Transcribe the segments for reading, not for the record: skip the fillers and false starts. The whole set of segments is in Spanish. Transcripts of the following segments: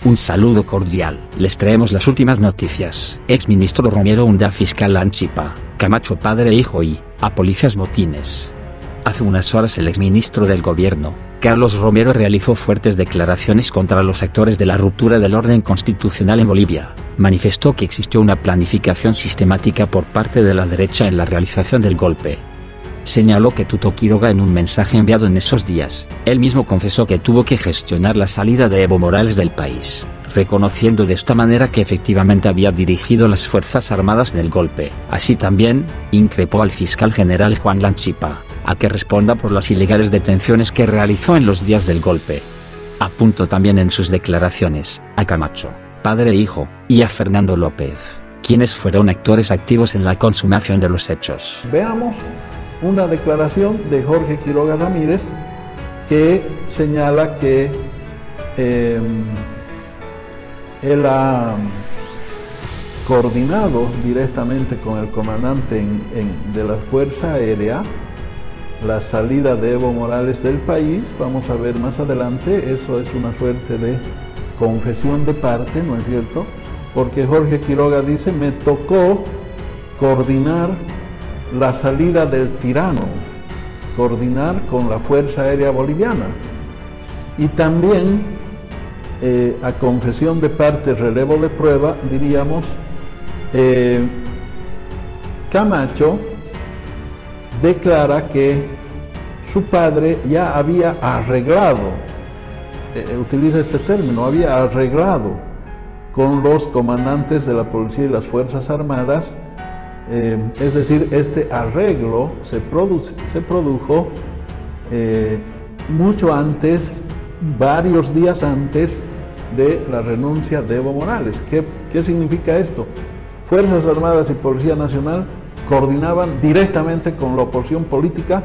Un saludo cordial. Les traemos las últimas noticias. Exministro Romero hunde a fiscal Lanchipa, Camacho padre e hijo y a policías motines. Hace unas horas el exministro del gobierno, Carlos Romero, realizó fuertes declaraciones contra los actores de la ruptura del orden constitucional en Bolivia. Manifestó que existió una planificación sistemática por parte de la derecha en la realización del golpe. Señaló que Tuto Quiroga, en un mensaje enviado en esos días, él mismo confesó que tuvo que gestionar la salida de Evo Morales del país, reconociendo de esta manera que efectivamente había dirigido las Fuerzas Armadas en el golpe. Así también, increpó al fiscal general Juan Lanchipa, a que responda por las ilegales detenciones que realizó en los días del golpe. Apuntó también en sus declaraciones a Camacho, padre e hijo, y a Fernando López, quienes fueron actores activos en la consumación de los hechos. Veamos una declaración de Jorge Quiroga Ramírez que señala que él ha coordinado directamente con el comandante de la Fuerza Aérea la salida de Evo Morales del país. Vamos a ver más adelante, eso es una suerte de confesión de parte, ¿no es cierto? Porque Jorge Quiroga dice: me tocó coordinar la salida del tirano, coordinar con la Fuerza Aérea Boliviana. Y también, a confesión de parte, relevo de prueba, diríamos, Camacho declara que su padre ya había arreglado, utiliza este término, había arreglado con los comandantes de la policía y las Fuerzas Armadas. Es decir, este arreglo se produjo mucho antes, varios días antes de la renuncia de Evo Morales. ¿Qué significa esto? Fuerzas Armadas y Policía Nacional coordinaban directamente con la oposición política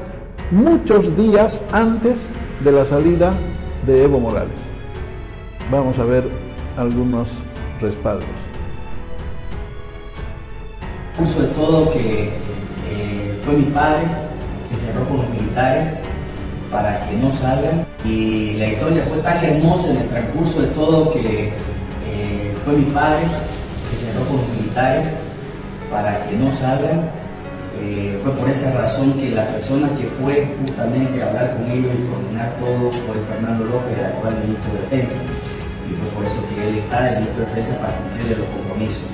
muchos días antes de la salida de Evo Morales. Vamos a ver algunos respaldos. De todo que fue mi padre que cerró con los militares para que no salgan, y la historia fue tan hermosa en el transcurso de todo que fue mi padre que cerró con los militares para que no salgan. Fue por esa razón que la persona que fue justamente a hablar con ellos y coordinar todo fue Fernando López, el actual ministro de Defensa, y fue por eso que él está el ministro de Defensa para cumplir los compromisos.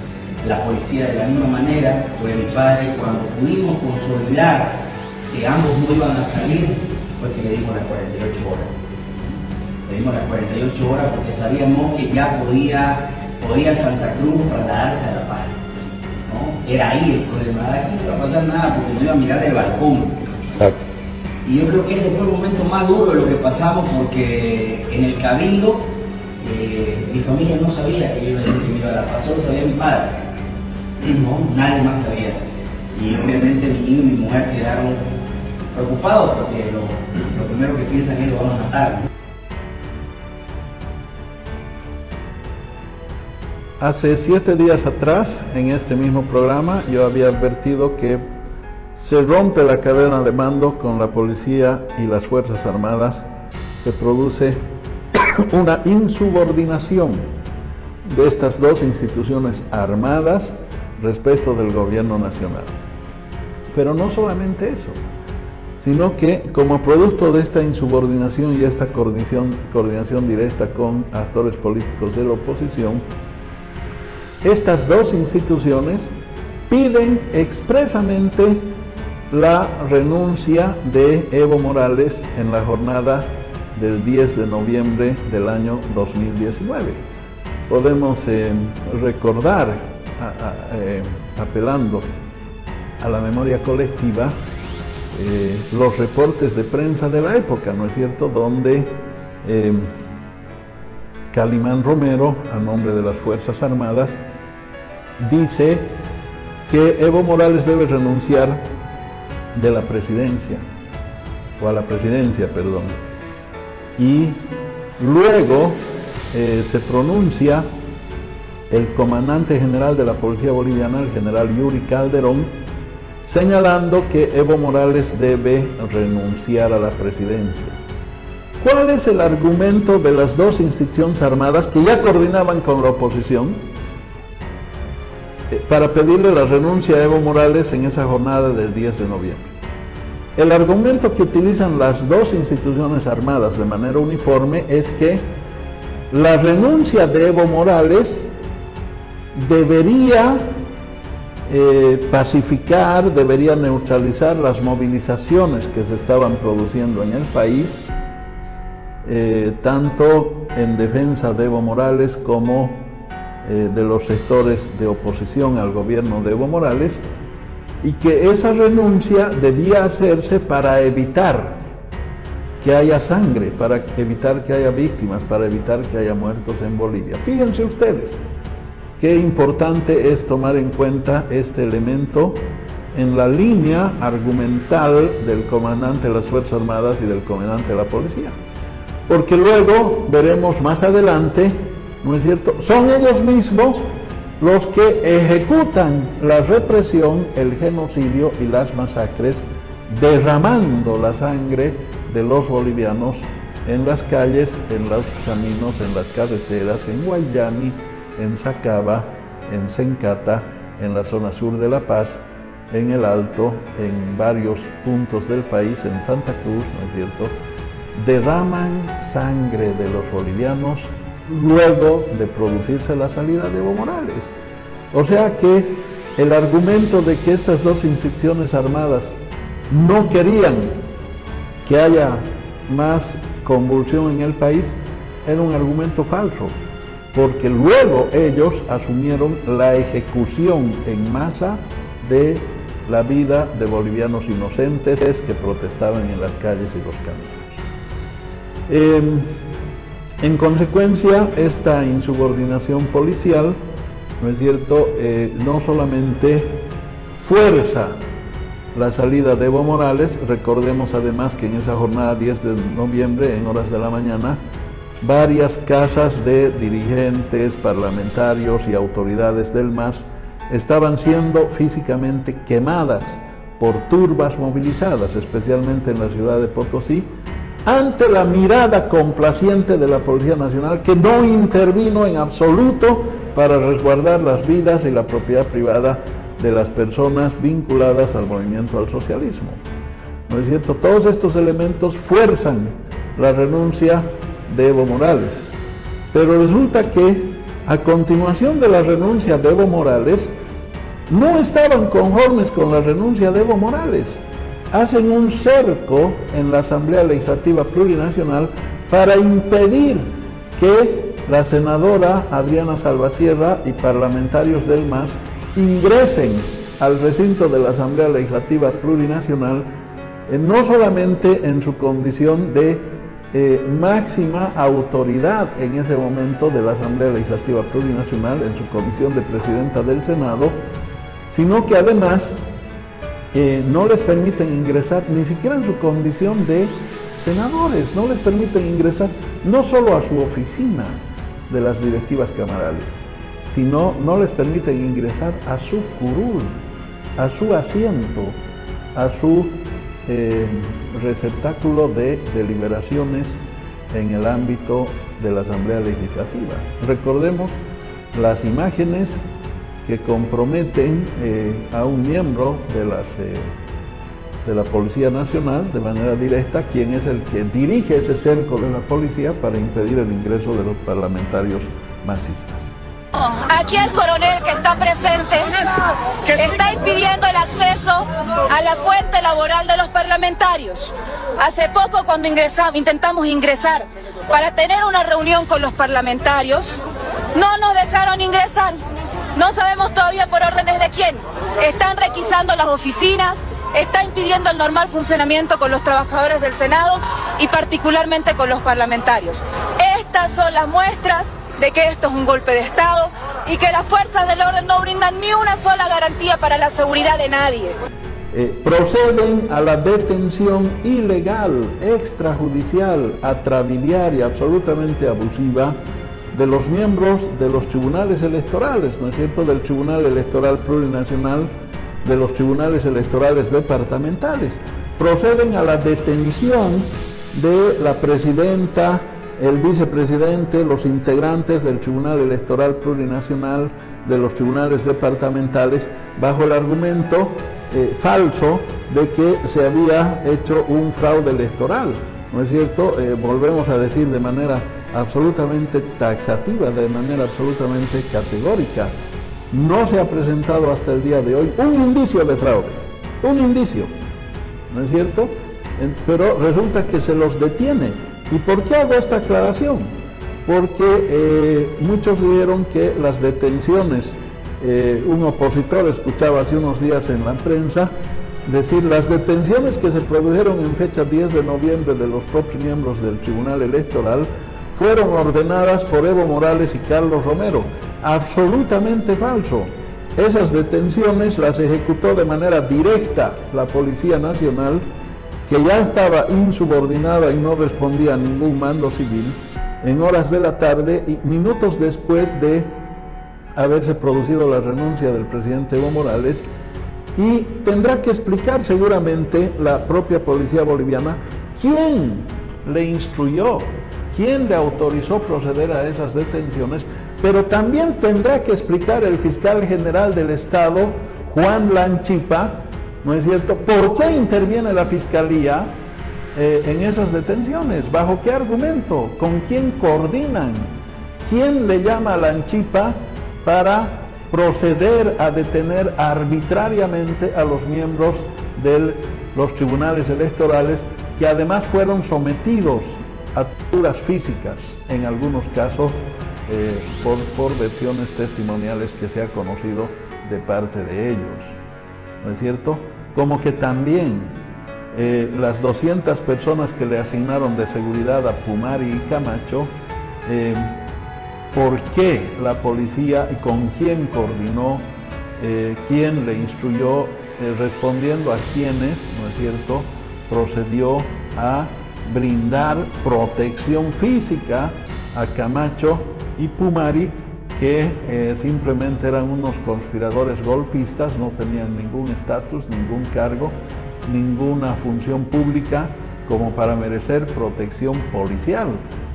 La policía, de la misma manera, fue mi padre. Cuando pudimos consolidar que ambos no iban a salir, fue que le dimos las 48 horas. Le dimos las 48 horas porque sabíamos que ya podía Santa Cruz trasladarse a La Paz, ¿no? Era ahí el problema. Aquí no iba a pasar nada porque no iba a mirar del balcón. Exacto. Y yo creo que ese fue el momento más duro de lo que pasamos, porque en el Cabildo mi familia no sabía que yo iba a La Paz, solo sabía mi padre. No, nadie más sabía. Y obviamente mi hijo y mi mujer quedaron preocupados porque lo primero que piensan es: lo van a matar. Hace 7 días atrás, en este mismo programa, yo había advertido que se rompe la cadena de mando con la policía y las Fuerzas Armadas. Se produce una insubordinación de estas dos instituciones armadas respecto del gobierno nacional. Pero no solamente eso, sino que como producto de esta insubordinación y esta coordinación directa con actores políticos de la oposición, estas dos instituciones piden expresamente la renuncia de Evo Morales en la jornada del 10 de noviembre del año 2019. Podemos recordar, apelando a la memoria colectiva, los reportes de prensa de la época, ¿no es cierto?, donde Calimán Romero, a nombre de las Fuerzas Armadas, dice que Evo Morales debe renunciar de la presidencia, o a la presidencia, perdón. Y luego se pronuncia el comandante general de la Policía Boliviana, el general Yuri Calderón, señalando que Evo Morales debe renunciar a la presidencia. ¿Cuál es el argumento de las dos instituciones armadas que ya coordinaban con la oposición para pedirle la renuncia a Evo Morales en esa jornada del 10 de noviembre? El argumento que utilizan las dos instituciones armadas de manera uniforme es que la renuncia de Evo Morales debería pacificar, debería neutralizar las movilizaciones que se estaban produciendo en el país, tanto en defensa de Evo Morales como de los sectores de oposición al gobierno de Evo Morales, y que esa renuncia debía hacerse para evitar que haya sangre, para evitar que haya víctimas, para evitar que haya muertos en Bolivia. Fíjense ustedes qué importante es tomar en cuenta este elemento en la línea argumental del comandante de las Fuerzas Armadas y del comandante de la policía. Porque luego veremos más adelante, ¿no es cierto?, son ellos mismos los que ejecutan la represión, el genocidio y las masacres, derramando la sangre de los bolivianos en las calles, en los caminos, en las carreteras, en Guayani, en Sacaba, en Sencata, en la zona sur de La Paz, en el Alto, en varios puntos del país, en Santa Cruz, ¿no es cierto?, derraman sangre de los bolivianos luego de producirse la salida de Evo Morales. O sea que el argumento de que estas dos instituciones armadas no querían que haya más convulsión en el país era un argumento falso, porque luego ellos asumieron la ejecución en masa de la vida de bolivianos inocentes que protestaban en las calles y los caminos. En consecuencia, esta insubordinación policial, ¿no es cierto?, no solamente fuerza la salida de Evo Morales. Recordemos además que en esa jornada 10 de noviembre, en horas de la mañana, varias casas de dirigentes, parlamentarios y autoridades del MAS estaban siendo físicamente quemadas por turbas movilizadas, especialmente en la ciudad de Potosí, ante la mirada complaciente de la Policía Nacional, que no intervino en absoluto para resguardar las vidas y la propiedad privada de las personas vinculadas al movimiento al socialismo. ¿No es cierto? Todos estos elementos fuerzan la renuncia de Evo Morales. Pero resulta que a continuación de la renuncia de Evo Morales, no estaban conformes con la renuncia de Evo Morales. Hacen un cerco en la Asamblea Legislativa Plurinacional para impedir que la senadora Adriana Salvatierra y parlamentarios del MAS ingresen al recinto de la Asamblea Legislativa Plurinacional, no solamente en su condición de máxima autoridad en ese momento de la Asamblea Legislativa Plurinacional, en su condición de presidenta del Senado, sino que además no les permiten ingresar, ni siquiera en su condición de senadores, no les permiten ingresar no solo a su oficina de las directivas camarales, sino no les permiten ingresar a su curul, a su asiento, a su receptáculo de deliberaciones en el ámbito de la Asamblea Legislativa. Recordemos las imágenes que comprometen a un miembro de la Policía Nacional de manera directa, quien es el que dirige ese cerco de la policía para impedir el ingreso de los parlamentarios masistas. Aquí el coronel que está presente está impidiendo el acceso a la fuente laboral de los parlamentarios. Hace poco, cuando intentamos ingresar para tener una reunión con los parlamentarios, no nos dejaron ingresar. No sabemos todavía por órdenes de quién. Están requisando las oficinas, está impidiendo el normal funcionamiento con los trabajadores del Senado y particularmente con los parlamentarios. Estas son las muestras de que esto es un golpe de Estado y que las fuerzas del orden no brindan ni una sola garantía para la seguridad de nadie. Proceden a la detención ilegal, extrajudicial, atrabiliar y absolutamente abusiva de los miembros de los tribunales electorales, ¿no es cierto?, del Tribunal Electoral Plurinacional, de los tribunales electorales departamentales. Proceden a la detención de la presidenta, el vicepresidente, los integrantes del Tribunal Electoral Plurinacional, de los tribunales departamentales, bajo el argumento falso de que se había hecho un fraude electoral, ¿no es cierto? Volvemos a decir de manera absolutamente taxativa, de manera absolutamente categórica, no se ha presentado hasta el día de hoy un indicio de fraude, un indicio, ¿no es cierto? Pero resulta que se los detiene. ¿Y por qué hago esta aclaración? Porque muchos dijeron que las detenciones, un opositor escuchaba hace unos días en la prensa decir, las detenciones que se produjeron en fecha 10 de noviembre de los propios miembros del Tribunal Electoral fueron ordenadas por Evo Morales y Carlos Romero. Absolutamente falso. Esas detenciones las ejecutó de manera directa la Policía Nacional, que ya estaba insubordinada y no respondía a ningún mando civil, en horas de la tarde y minutos después de haberse producido la renuncia del presidente Evo Morales, y tendrá que explicar seguramente la propia policía boliviana quién le instruyó, quién le autorizó proceder a esas detenciones, pero también tendrá que explicar el fiscal general del Estado, Juan Lanchipa, ¿no es cierto?, por qué interviene la fiscalía en esas detenciones, bajo qué argumento, con quién coordinan, quién le llama a Lanchipa para proceder a detener arbitrariamente a los miembros de los tribunales electorales, que además fueron sometidos a torturas físicas, en algunos casos por versiones testimoniales que se ha conocido de parte de ellos, ¿no es cierto? Como que también las 200 personas que le asignaron de seguridad a Pumari y Camacho, por qué la policía y con quién coordinó, quién le instruyó, respondiendo a quiénes, ¿no es cierto?, procedió a brindar protección física a Camacho y Pumari, que simplemente eran unos conspiradores golpistas, no tenían ningún estatus, ningún cargo, ninguna función pública como para merecer protección policial,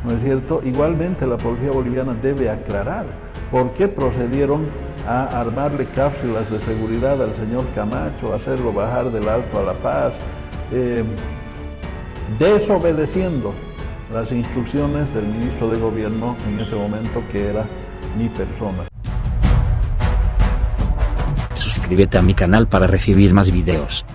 ¿no es cierto? Igualmente la policía boliviana debe aclarar por qué procedieron a armarle cápsulas de seguridad al señor Camacho, hacerlo bajar del Alto a La Paz, desobedeciendo las instrucciones del ministro de Gobierno en ese momento, que era mi persona. Suscríbete a mi canal para recibir más videos.